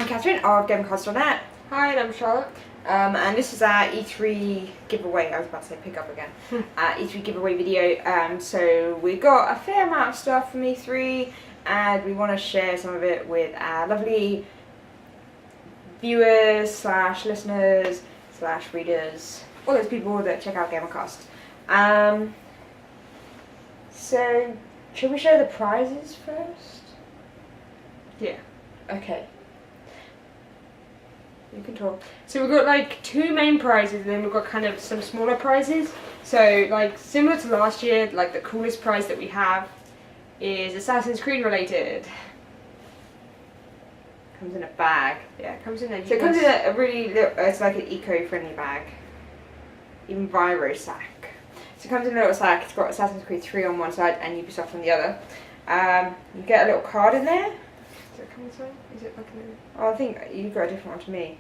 Catherine of GameCast.net. Hi, and I'm Charlotte. And this is our E3 giveaway. I was about to say pick up again. E3 giveaway video. So we got a fair amount of stuff from E3, and we want to share some of it with our lovely viewers slash listeners slash readers, all those people that check out GamerCast. So should we show the prizes first? Yeah. Okay. You can talk. So we've got like two main prizes, and then we've got kind of some smaller prizes. So like similar to last year, like the coolest prize that we have is Assassin's Creed related. Comes in a bag. Yeah, it comes in a. So it comes in a really little, it's like an eco-friendly bag. Even Viro sack. So it comes in a little sack. It's got Assassin's Creed 3 on one side and Ubisoft on the other. You get a little card in there. Does it come this way? Is it like a... Oh, I think you got a different one to me.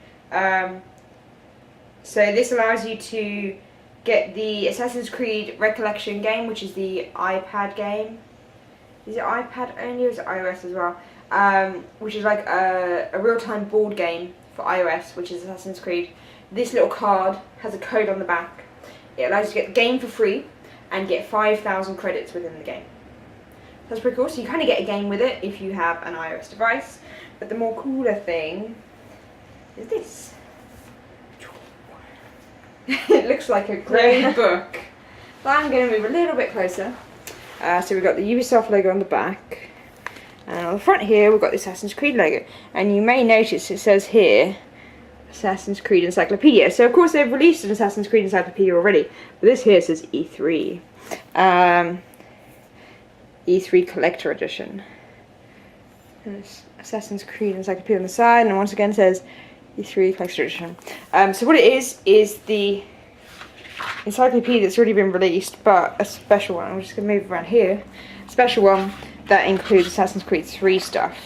So this allows you to get the Assassin's Creed Recollection game, which is the iPad game. Is it iPad only or is it iOS as well? Which is like a real-time board game for iOS, which is Assassin's Creed. This little card has a code on the back. It allows you to get the game for free and get 5,000 credits within the game. That's pretty cool. So you kind of get a game with it if you have an iOS device. But the more cooler thing is this. It looks like a grey book. But I'm going to move a little bit closer. So we've got the Ubisoft logo on the back. And on the front here, we've got the Assassin's Creed logo. And you may notice it says here, Assassin's Creed Encyclopedia. So of course they've released an Assassin's Creed Encyclopedia already. But this here says E3. E3 Collector Edition. And it's Assassin's Creed Encyclopedia on the side, and once again says E3 Collector Edition. So what it is the encyclopedia that's already been released, but a special one. I'm just going to move around here. A special one that includes Assassin's Creed 3 stuff.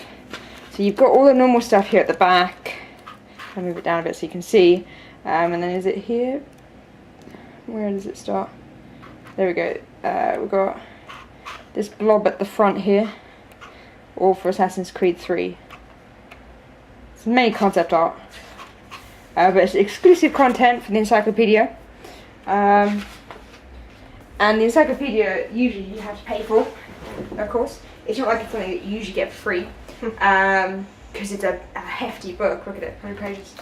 So you've got all the normal stuff here at the back. I'll move it down a bit so you can see. And then is it here? Where does it start? There we go. We've got this blob at the front here, all for Assassin's Creed 3. It's mainly concept art, but it's exclusive content for the encyclopedia. And the encyclopedia usually you have to pay for, of course. It's not like it's something that you usually get for free, because it's a hefty book. Look at it. How many pages?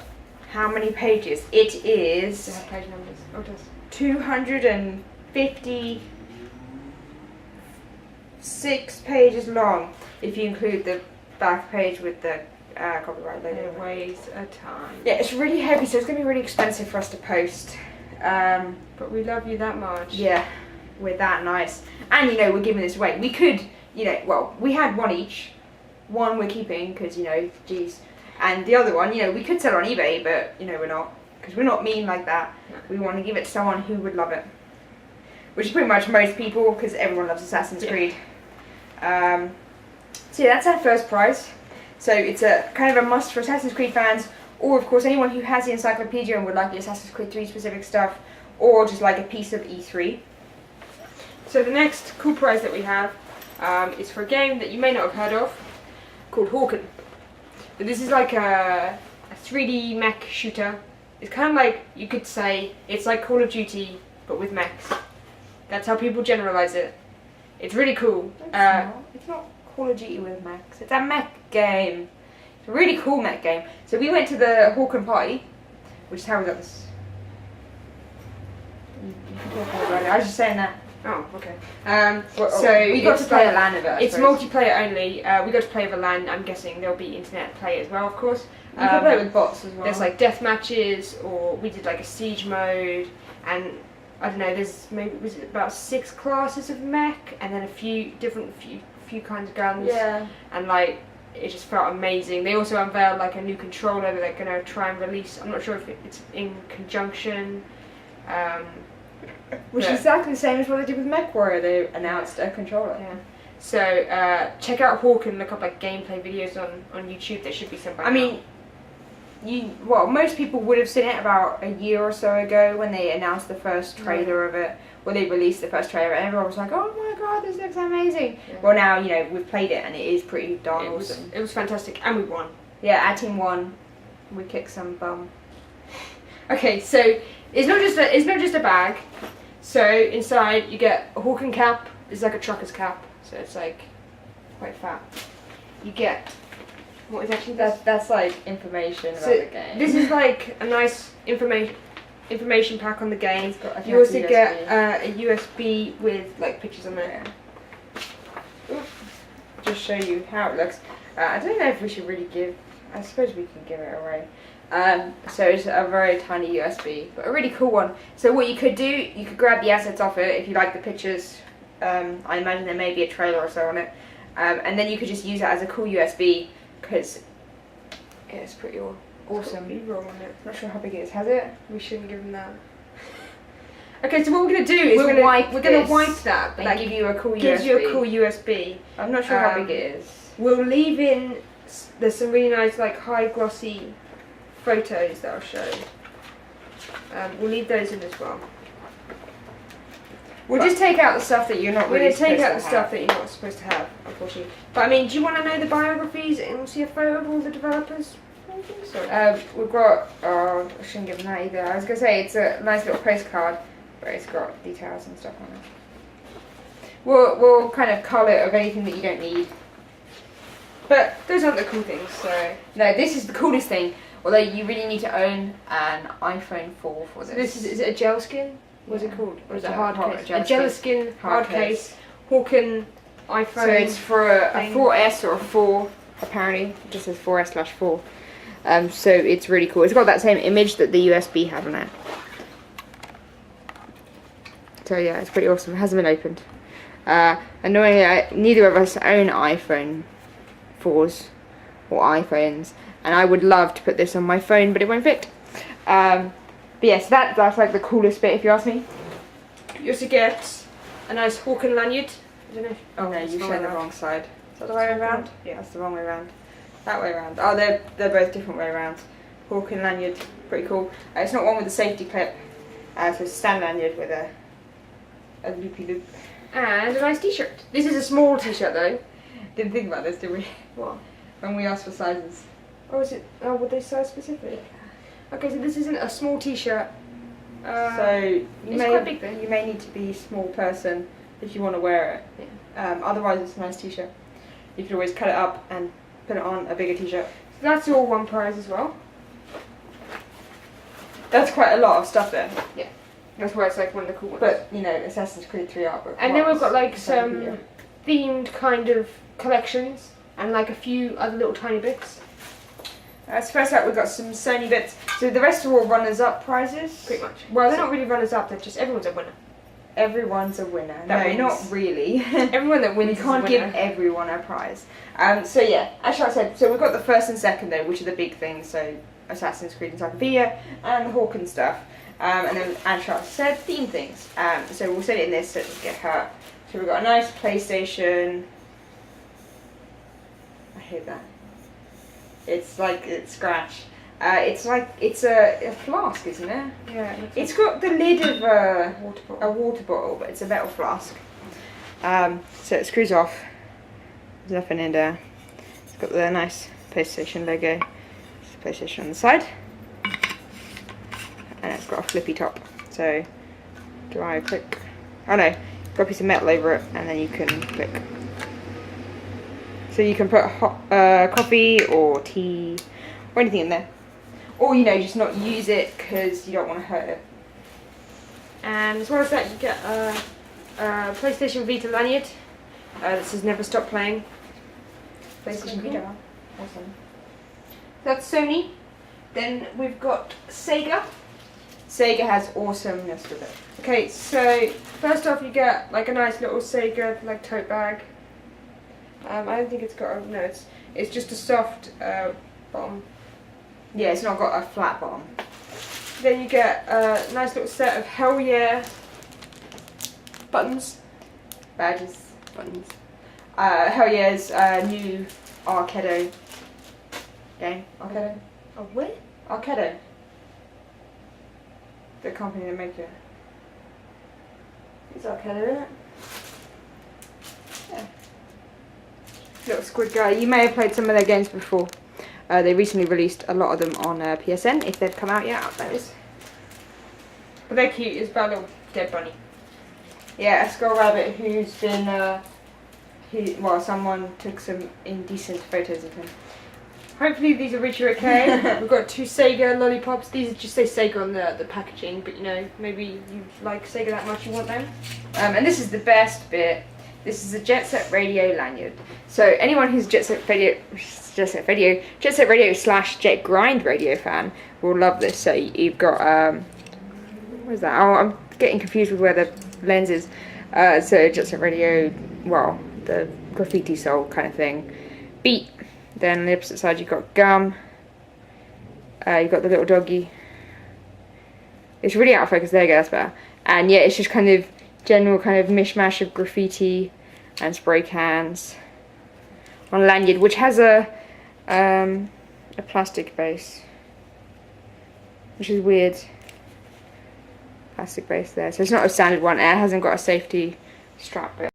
How many pages? It is. Does it have page numbers? Oh, it does. 256 pages long, if you include the back page with the copyright logo. It weighs a ton. Yeah, it's really heavy, so it's going to be really expensive for us to post. But we love you that much. Yeah, we're that nice. And, you know, we're giving this away. We could, you know, well, we had one each. One we're keeping, because, you know, geez. And the other one, you know, we could sell on eBay, but, you know, we're not. Because we're not mean like that. No. We want to give it to someone who would love it. Which is pretty much most people, because everyone loves Assassin's Creed. So yeah, that's our first prize. So it's a kind of a must for Assassin's Creed fans, or of course anyone who has the encyclopedia and would like the Assassin's Creed 3 specific stuff, or just like a piece of E3. So the next cool prize that we have is for a game that you may not have heard of, called Hawken. But this is like a 3D mech shooter. It's kind of like, you could say, it's like Call of Duty, but with mechs. That's how people generalize it. It's really cool. It's not Call of Duty with mechs. It's a mech game. It's a really cool mech game. So we went to the Hawken party, which is how we got this. You can talk more about it. I was just saying that. Oh, okay. So we got to play a LAN of it. It's multiplayer only. We got to play with a LAN. I'm guessing there'll be internet play as well, of course. You can play with bots as well. There's like death matches, or we did like a siege mode, and I don't know. There's maybe was it about 6 classes of mech, and then a few kinds of guns. Yeah. And like it just felt amazing. They also unveiled like a new controller that they're gonna try and release. I'm not sure if it's in conjunction. Which is exactly the same as what they did with MechWarrior. They announced a controller. Yeah. So check out Hawken. Look up like gameplay videos on YouTube. There should be some. I mean, most people would have seen it about a year or so ago when they announced the first trailer of it. Well, they released the first trailer, and everyone was like, "Oh my god, this looks amazing!" Yeah. Well, now you know we've played it, and it is pretty darn awesome. It was fantastic, and we won. Yeah, add team 1. We kick some bum. Okay, so it's not just a bag. So inside you get a Hawken cap. It's like a trucker's cap, so it's like quite fat. You get what is actually this? That's like information about So the game. this is like a nice information pack on the game. got a You also USB. get a USB with like pictures on there. Just show you how it looks. I don't know if we should really give. I suppose we can give it away. So it's a very tiny USB, but a really cool one. So what you could do, you could grab the assets off it if you like the pictures. I imagine there may be a trailer or so on it, and then you could just use it as a cool USB because it's pretty awesome. B-roll on it. Not sure how big it is. Has it? We shouldn't give them that. Okay, so what we're gonna do is We're we're gonna gonna wipe that, but And that give you a cool gives USB. you a cool USB. I'm not sure how Um, big it is. We'll leave in. There's some really nice like high glossy photos that I'll show. We'll leave those in as well. We'll just take out the stuff that you're not We're really going to take supposed out the to stuff have. that you're not supposed to have, unfortunately. But I mean, do you want to know the biographies and we'll see a photo of all the developers? I don't think so. We've got. Oh, I shouldn't give them that either. I was gonna say it's a nice little postcard, but it's got details and stuff on it. We'll kind of cull it of anything that you don't need. But those aren't the cool things, so. No, this is the coolest thing. Although you really need to own an iPhone 4 for this. So this is it a gel skin? What's it Yeah. called? Or is it a Gel- hard hard- case? gel A gel skin. skin, Hard hard case, Hawken, iPhone. So it's for a thing. 4S or a 4, apparently. It just says 4S/4. So it's really cool. It's got that same image that the USB had on it. So yeah, it's pretty awesome. It hasn't been opened. Annoyingly, neither of us own iPhone 4s or iPhones, and I would love to put this on my phone, but it won't fit. But yes, that's like the coolest bit, if you ask me. You also get a nice Hawken lanyard. I don't know. Oh no, it's you've not shown the like that. wrong side. Is that the way around? Yeah. That's the wrong way around. That way around. Oh, they're both different way around. Hawken lanyard, pretty cool. It's not one with a safety clip. So it's a stand lanyard with a loopy loop. And a nice t-shirt. This is a small t-shirt though. Didn't think about this, did we? What? When we asked for sizes. Oh, is it? Oh, were they size specific? Okay, so this isn't a small t-shirt. So you it's quite big though. you may need to be a small person if you want to wear it. Otherwise, it's a nice t-shirt. You could always cut it up and put it on a bigger t-shirt. So that's all one prize as well. That's quite a lot of stuff there. That's why it's like one of the cool ones. But you know, Assassin's Creed 3 artwork. and then we've got like some some themed kind of collections and like a few other little tiny bits. So first up, we've got some Sony bits. So the rest are all runners-up prizes. Pretty much. Well, they're not really runners up. They're just everyone's a winner. Everyone's a winner. That no, wins. not really. Everyone that We wins can't is a give winner. everyone a prize. So yeah, as Charlotte said, so we've got the first and second though, which are the big things. So Assassin's Creed Encyclopedia and the Hawken stuff. And then, as Charlotte said, theme things. So we'll set it in this so it doesn't get hurt. So we've got a nice PlayStation. I hate that. It's like it's scratch. It's like it's a flask, isn't it? Yeah. It It's got the lid of a water bottle. water bottle, but it's a metal flask. So it screws off. There's nothing in there. It's got the nice PlayStation logo. It's PlayStation on the side. And it's got a flippy top. So, do I click? Oh no, got a piece of metal over it, and then you can click. So you can put hot coffee or tea or anything in there. Or, you know, just not use it because you don't want to hurt it. And as well as that, you get a PlayStation Vita lanyard that says "Never Stop Playing." PlayStation Cool. Vita. Awesome. That's Sony. Then we've got Sega. Sega has awesomeness with it. Okay, so first off, you get like a nice little Sega like tote bag. I don't think it's got no. It's just a soft bottom. Yeah, it's not got a flat bottom. Then you get a nice little set of Hell Yeah buttons. Badges, buttons. Hell Yeah's new Arcado game. Arcado? Oh, what? Arcado. The company that make it. It's Arcado, isn't it? Yeah. Little squid guy. You may have played some of their games before. They recently released a lot of them on PSN, if they've come out yet, that is. But they're cute. It's about a little dead bunny. Yeah, a skull rabbit who's been, someone took some indecent photos of him. Hopefully these will reach you okay. We've got 2 Sega lollipops. These just say Sega on the packaging, but you know, maybe you like Sega that much you want them. And this is the best bit. This is a Jet Set Radio lanyard. So anyone who's Jet Set Radio / Jet Grind Radio fan will love this. So you've got what is that? Oh, I'm getting confused with where the lens is. So Jet Set Radio, well, the graffiti soul kind of thing. Beat. Then on the opposite side you've got Gum. You've got the little doggy. It's really out of focus. There you go, that's better. And yeah, it's just kind of general kind of mishmash of graffiti and spray cans on a lanyard, which has a plastic base, which is weird. Plastic base there, so it's not a standard one. It hasn't got a safety strap bit.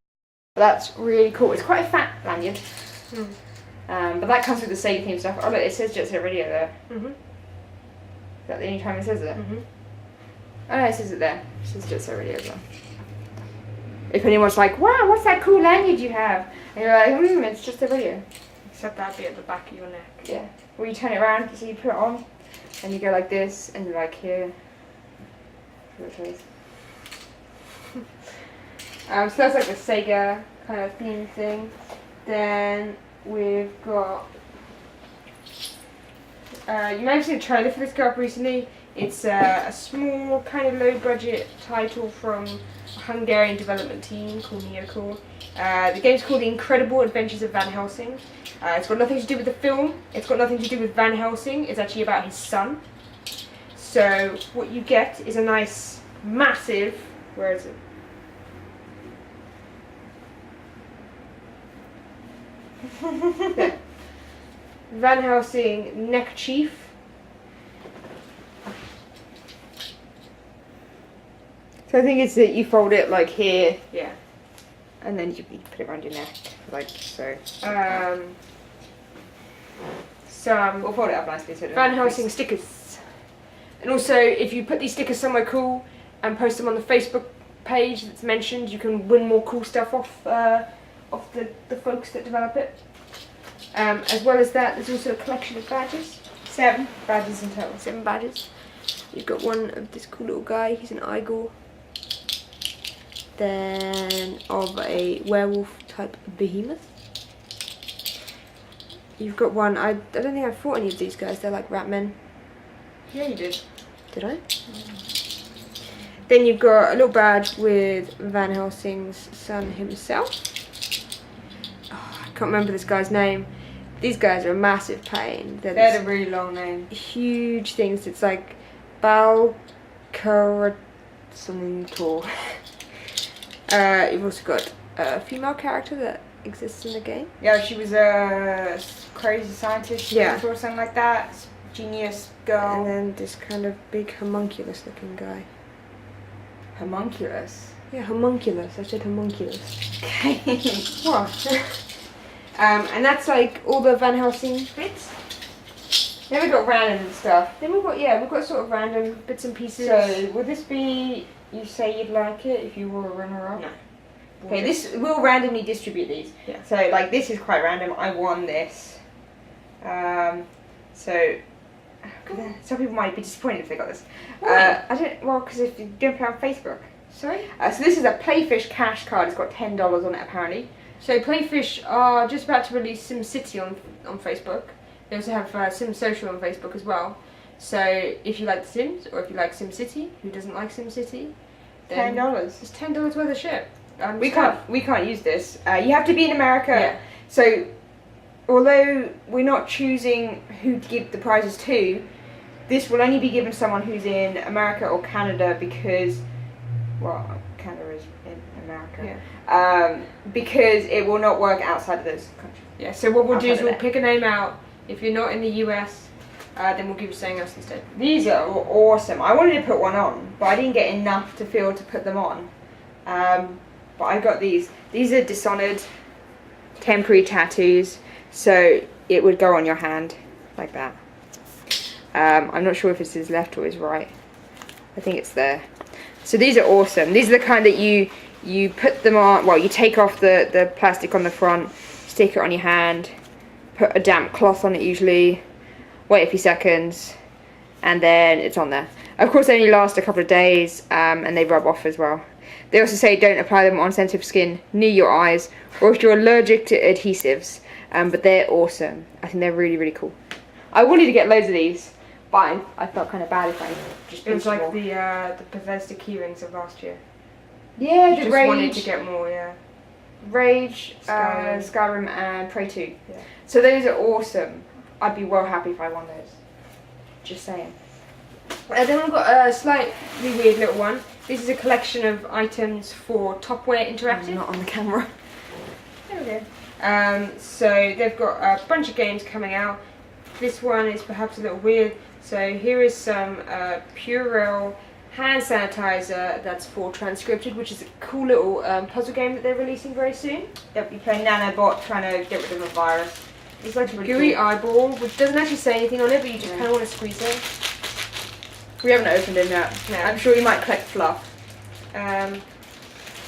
But that's really cool. It's quite a fat lanyard. But that comes with the Sega theme stuff. Oh look, it says Jet Set Radio there. Is that the only time it says it? Oh no, it says it there. It says Jet Set Radio as well. If anyone's like, wow, what's that cool lanyard you have? And you're like, it's just a radio. Except that bit at the back of your neck. Yeah. Where you turn it around, so you put it on, and you go like this, and you're like here. So that's like the Sega kind of theme thing. Then we've got, you may have seen a trailer for this go up recently. It's a small kind of low budget title from a Hungarian development team called Neocore. The game's called The Incredible Adventures of Van Helsing. It's got nothing to do with the film, it's got nothing to do with Van Helsing, it's actually about his son. So what you get is a nice massive, where is it? There. Van Helsing neckerchief. So I think it's that you fold it like here. Yeah. And then you put it around your neck, like so. We'll fold it up nicely so Van Helsing stickers. And also, if you put these stickers somewhere cool and post them on the Facebook page that's mentioned, you can win more cool stuff off the folks that develop it. As well as that, there's also a collection of badges. 7 badges in total. 7 badges. You've got one of this cool little guy, he's an Igor. Then of a werewolf type behemoth. You've got one, I don't think I fought any of these guys, they're like rat men. Yeah, you did. Did I? Then you've got a little badge with Van Helsing's son himself. Oh, I can't remember this guy's name. These guys are a massive pain. They had a really long name. Huge things. It's like Balcaratontor. You've also got a female character that exists in the game. Yeah, she was a crazy scientist or something like that. Genius girl. And then this kind of big homunculus looking guy. Homunculus? Yeah, homunculus. I said homunculus. Okay. What? And that's like all the Van Helsing bits. Then we've got random stuff. Then we've got sort of random bits and pieces. So, would this be, you say you'd like it if you were a runner-up? No. Okay, we'll randomly distribute these. Yeah. So, like, this is quite random. I won this. So, some people might be disappointed if they got this. Why? Because if you don't play on Facebook. Sorry? So this is a Playfish cash card. It's got $10 on it, apparently. So Playfish are just about to release SimCity on Facebook. They also have Sim Social on Facebook as well. So if you like The Sims, or if you like SimCity, who doesn't like SimCity? Then $10. It's $10 worth of shit. We can't use this. You have to be in America. Yeah. So although we're not choosing who to give the prizes to, this will only be given to someone who's in America or Canada because, well, Canada is in America. Yeah. Because it will not work outside of those countries. Yeah. So what we'll do is Outside of we'll there. pick a name out. If you're not in the US, then we'll give you something else instead. These are awesome. I wanted to put one on, but I didn't get enough to feel to put them on. But I got these. These are Dishonored temporary tattoos, so it would go on your hand. like that. I'm not sure if it's his left or his right. I think it's there. So these are awesome. These are the kind that you put them on, well, you take off the plastic on the front, stick it on your hand, put a damp cloth on it usually, wait a few seconds, and then it's on there. Of course, they only last a couple of days, and they rub off as well. They also say don't apply them on sensitive skin near your eyes, or if you're allergic to adhesives, but they're awesome. I think they're really, really cool. I wanted to get loads of these, but I felt kind of bad if I just It was bought like more. the Bethesda keyrings of last year. Yeah, the Just Rage. wanted to get more, yeah. Rage, Skyrim. Skyrim, and Prey 2. Yeah. So those are awesome. I'd be well happy if I won those. Just saying. Then we've got a slightly weird little one. This is a collection of items for Topware Interactive. Not on the camera. There we go. So they've got a bunch of games coming out. This one is perhaps a little weird. So here is some Purell hand sanitizer that's for Transcripted, which is a cool little puzzle game that they're releasing very soon. Yep, you play Nanobot trying to get rid of a virus. It's like a Really gooey cool. eyeball, which doesn't actually say anything on it, but you just kind of want to squeeze it. We haven't opened it yet. No. I'm sure you might collect fluff. God,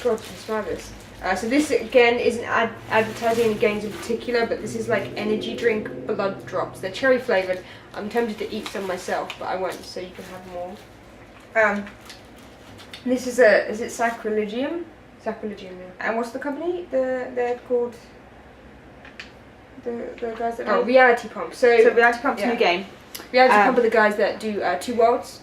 to describe this. So this again isn't advertising any games in particular, but this is like energy drink blood drops. They're cherry flavoured. I'm tempted to eat some myself, but I won't, so you can have more. This is it Sacrilegium? Sacrilegium, yeah. And what's the company? They're called the guys that Oh, made- Reality Pump. So Reality Pump's yeah. new game. Reality Pump are the guys that do Two Worlds.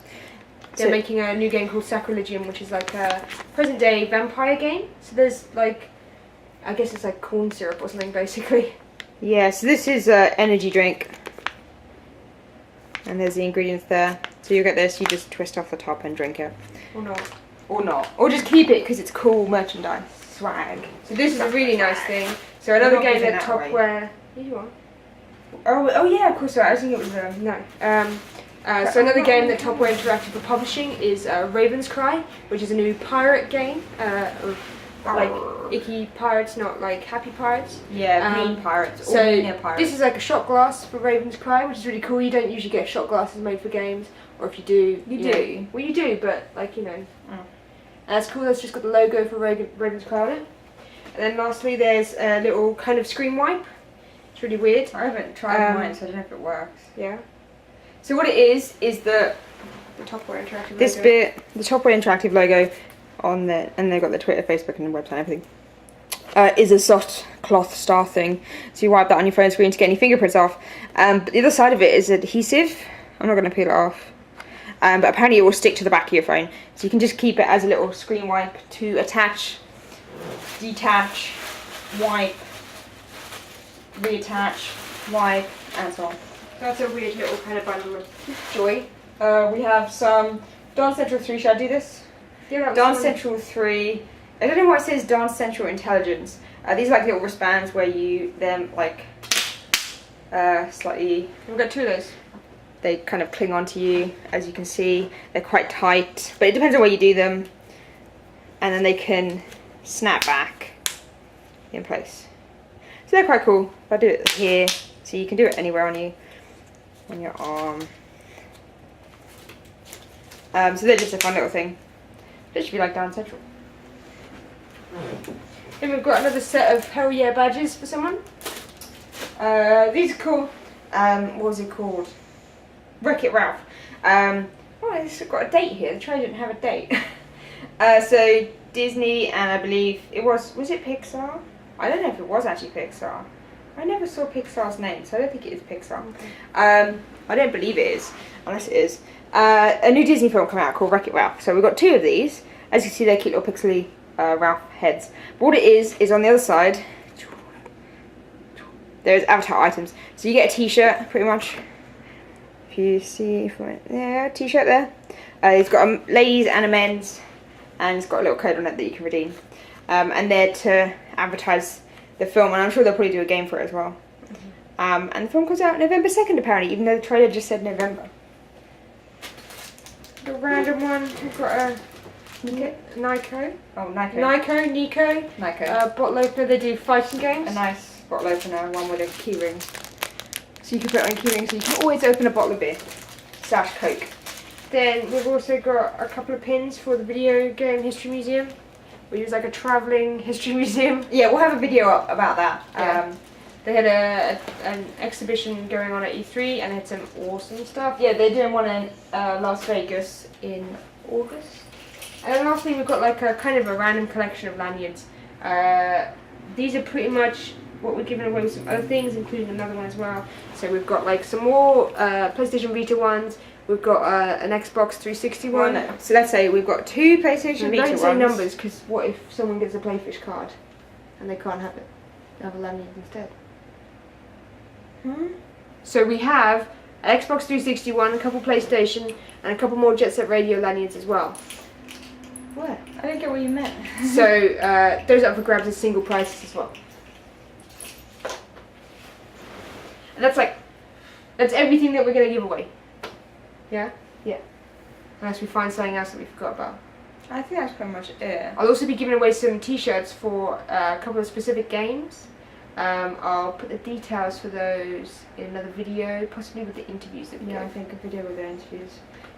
They're So- making a new game called Sacrilegium, which is like a present day vampire game. So there's like, I guess it's like corn syrup or something basically. Yeah, so this is an energy drink. And there's the ingredients there. So you get this, you just twist off the top and drink it. Or not. Or not. Or just keep it because it's cool merchandise. Swag. So this is a really nice thing. So another not game giving that that away. Topware. Here you are. Oh yeah, of course. I think it was No. So another game that Topware Interactive are publishing is Raven's Cry, which is a new pirate game. Of like icky pirates, not like happy pirates. mean pirates. So Or meaner pirates. this is like a shot glass for Raven's Cry, which is really cool. You don't usually get shot glasses made for games, or if you do, You know- do. well, you do, but like you know. Mm. And that's cool. That's just got the logo for Raven's Cry on it. And then lastly, there's a little kind of screen wipe. It's really weird. I haven't tried Um, mine, so I don't know if it works. Yeah. So what it is The Topware Interactive. this logo. bit, the Topware Interactive logo on there, and they've got the Twitter, Facebook, and the website and everything, is a soft cloth star thing. So you wipe that on your phone screen to get any fingerprints off. But the other side of it is adhesive. I'm not going to peel it off. But apparently it will stick to the back of your phone. So you can just keep it as a little screen wipe to attach, detach, wipe, reattach, wipe, and so on. That's a weird little kind of bundle of Joy. We have some Dance Central 3. Should I do this? yeah, that was Dance fun. Central 3. I don't know why it says Dance Central Intelligence. These are like little wristbands where them like slightly, We've got two of those. they kind of cling onto you. As you can see, they're quite tight, but it depends on where you do them. And then they can snap back in place. So they're quite cool. If I do it here, so you can do it anywhere on your arm. So they're just a fun little thing. It should be like Dance Central. Then we've got another set of Hell Yeah badges for someone. These are cool. What was it called? Wreck-It Ralph. Oh, it's got a date here. The trailer didn't have a date. So Disney, and I believe it was it Pixar? I don't know if it was actually Pixar. I never saw Pixar's name, so I don't think it is Pixar. I don't believe it is, unless it is. A new Disney film coming out called Wreck-It Ralph. So we've got two of these. As you can see, they're cute little pixely Ralph heads. But what it is on the other side, there's avatar items. So you get a t-shirt, pretty much. If you see, yeah, t-shirt there. It's got a ladies and a men's, and it's got a little code on it that you can redeem. And they're to advertise the film, and I'm sure they'll probably do a game for it as well. And the film comes out November 2nd, apparently, even though the trailer just said November. The random one. We've got a Nico. Oh, Nico. Nico. Bottle opener. They do fighting games. A nice bottle opener, one with a key ring. So you can put it on keyring, so you can always open a bottle of beer / Coke. Then we've also got a couple of pins for the video game history museum, which is like a travelling history museum. Yeah, we'll have a video up about that. Yeah. They had an exhibition going on at E3 and they had some awesome stuff. Yeah, they're doing one in Las Vegas in August. And then lastly, we've got like a kind of a random collection of lanyards. These are pretty much what we're giving away with some other things, including another one as well. So we've got like some more PlayStation Vita ones. We've got an Xbox 360 one. Well, no. So let's say we've got 2 PlayStation Vita Don't say ones. numbers, because what if someone gets a Playfish card and they can't have it? They have a lanyard instead. So we have an Xbox 360 one, a couple PlayStation, and a couple more Jet Set Radio lanyards as well. What? I don't get what you meant. So those are up for grabs as single prices as well. And that's everything that we're going to give away. Yeah? Yeah. Unless we find something else that we forgot about. I think that's pretty much it. I'll also be giving away some t-shirts for a couple of specific games. I'll put the details for those in another video, possibly with the interviews that we Yeah, I do. think a video with the interviews.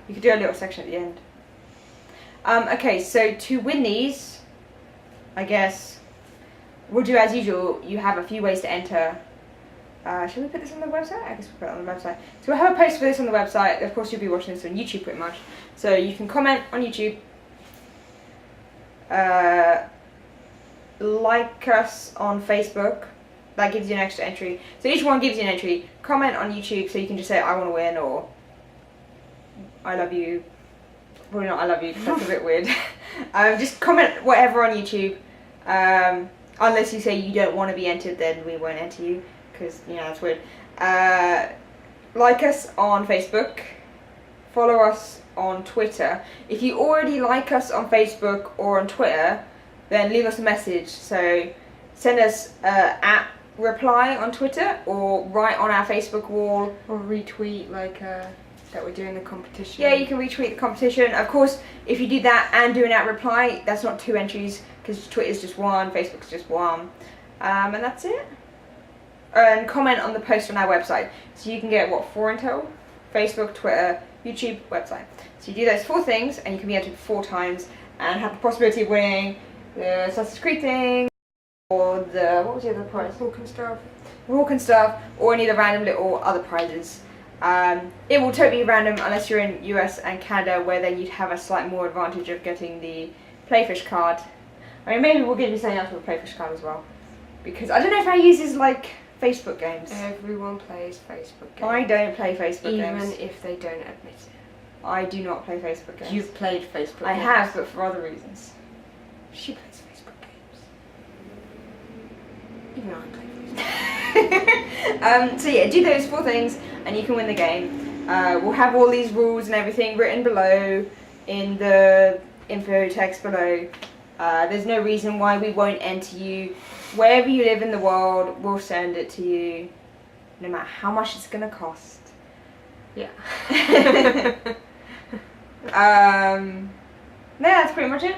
You could do a little section at the end. Okay, so to win these, I guess, we'll do as usual. You have a few ways to enter. Should we put this on the website? I guess we'll put it on the website. So we'll have a post for this on the website. Of course, you'll be watching this on YouTube pretty much. So you can comment on YouTube. Like us on Facebook. That gives you an extra entry. So each one gives you an entry. Comment on YouTube, so you can just say I want to win or I love you. Probably not I love you, because that's a bit weird. Just comment whatever on YouTube. Unless you say you don't want to be entered, then we won't enter you, because that's weird. Like us on Facebook. Follow us on Twitter. If you already like us on Facebook or on Twitter, then leave us a message. So send us at reply on Twitter or write on our Facebook wall. Or retweet that we're doing the competition. Yeah, you can retweet the competition. Of course, if you do that and do an at reply, that's not 2 entries, because Twitter's just 1, Facebook's just 1. And that's it. And comment on the post on our website. So you can get, 4 in total? Facebook, Twitter, YouTube, website. So you do those 4 things and you can be entered 4 times and have the possibility of winning the Assassin's Creed thing, or the, what was the other prize? Hawk and stuff, or any of the random little other prizes. It will totally be random unless you're in US and Canada, where then you'd have a slight more advantage of getting the Playfish card. I mean, maybe we'll give you something else with a Playfish card as well, because I don't know if I uses like Facebook games. Everyone plays Facebook games. I don't play Facebook even games. if they don't admit it. I do not play Facebook games. You've played Facebook I games. have, but for other reasons. She plays Facebook games. Even I play Facebook games. So yeah, do those 4 things and you can win the game. We'll have all these rules and everything written below in the info text below. There's no reason why we won't enter you. Wherever you live in the world, we'll send it to you, no matter how much it's gonna cost. Yeah. No, that's pretty much it.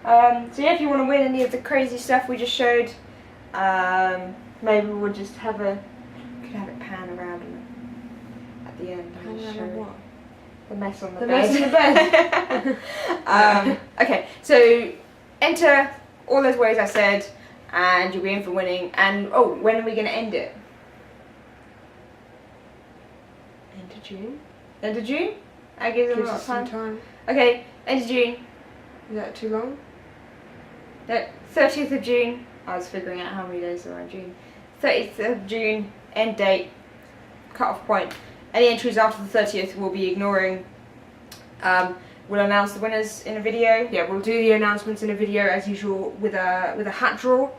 So yeah, if you want to win any of the crazy stuff we just showed, maybe we'll just have it pan around at the end. Pan and around show what? The mess on the The bed. mess on the bed. Okay, so enter all those ways I said, and you'll be in for winning. And when are we going to end it? End of June. End of June? That gives them a Gives lot us of some time. time. Okay, end of June. Is that too long? No, 30th of June. I was figuring out how many days there are in June. 30th of June, end date, cut-off point. Any entries after the 30th we'll be ignoring. We'll announce the winners in a video. Yeah, we'll do the announcements in a video as usual with a hat draw.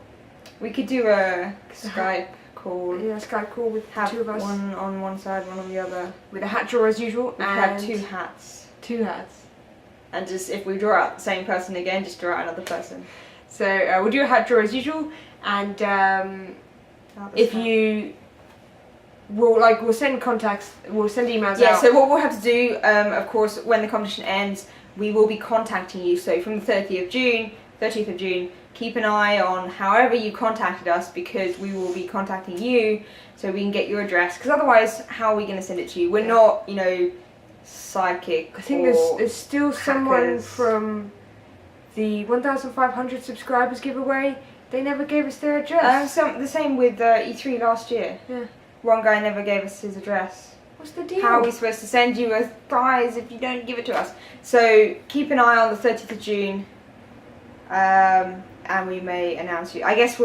We could do a Skype call. Yeah, Skype call with Have 2 of us. one on one side, one on the other. With a hat draw as usual. We and have 2 hats. 2 hats. And just if we draw out the same person again, just draw out another person. So we'll do a hat draw as usual, and if you we'll send contacts, we'll send emails out. Yeah, so what we'll have to do, of course, when the competition ends, we will be contacting you. So from the 30th of June, keep an eye on however you contacted us, because we will be contacting you so we can get your address, because otherwise how are we going to send it to you? We're not, you know, psychic. I think there's still someone from the 1,500 subscribers giveaway. They never gave us their address. The same with E3 last year. Yeah. One guy never gave us his address. What's the deal? How are we supposed to send you a prize if you don't give it to us? So keep an eye on the 30th of June, and we may announce you. I guess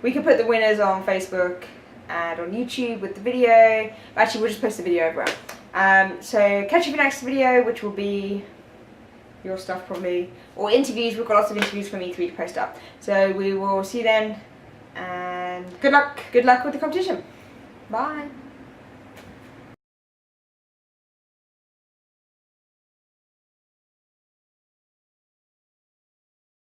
we can put the winners on Facebook and on YouTube with the video. Actually, we'll just post the video everywhere. So catch you for the next video, which will be your stuff probably, or interviews. We've got lots of interviews from E3 to post up. So we will see you then, and Good luck. Good luck with the competition. Bye.